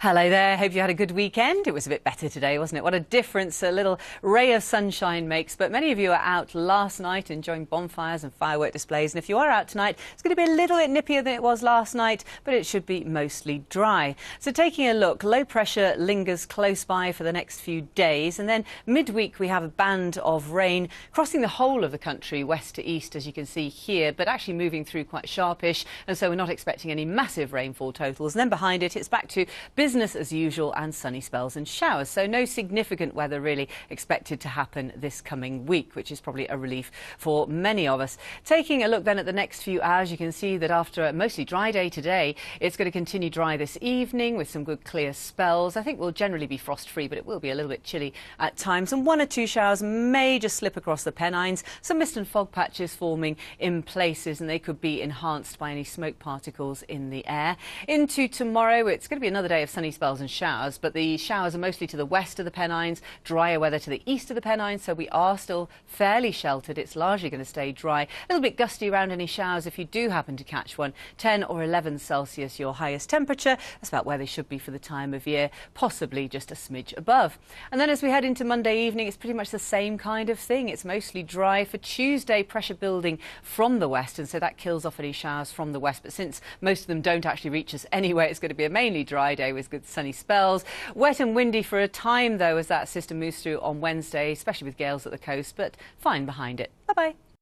Hello there, hope you had a good weekend. It was a bit better today, wasn't it? What a difference a little ray of sunshine makes. But many of you are out last night enjoying bonfires and firework displays. And if you are out tonight, it's going to be a little bit nippier than it was last night, but it should be mostly dry. So taking a look, low pressure lingers close by for the next few days. And then midweek we have a band of rain crossing the whole of the country, west to east, as you can see here, but actually moving through quite sharpish. And so we're not expecting any massive rainfall totals. And then behind it, it's back to business as usual and sunny spells and showers. So no significant weather really expected to happen this coming week, which is probably a relief for many of us. Taking a look then at the next few hours, you can see that after a mostly dry day today, it's going to continue dry this evening with some good clear spells. I think we'll generally be frost-free, but it will be a little bit chilly at times. And one or two showers may just slip across the Pennines. Some mist and fog patches forming in places, and they could be enhanced by any smoke particles in the air. Into tomorrow, it's going to be another day of sunny spells and showers, but the showers are mostly to the west of the Pennines, drier weather to the east of the Pennines, so we are still fairly sheltered. It's largely going to stay dry. A little bit gusty around any showers if you do happen to catch one. 10 or 11 Celsius your highest temperature. That's about where they should be for the time of year, possibly just a smidge above. And then as we head into Monday evening, it's pretty much the same kind of thing. It's mostly dry. For Tuesday, pressure building from the west, and so that kills off any showers from the west. But since most of them don't actually reach us anyway, it's going to be a mainly dry day with good sunny spells. Wet and windy for a time, though, as that system moves through on Wednesday, especially with gales at the coast, but fine behind it. Bye-bye.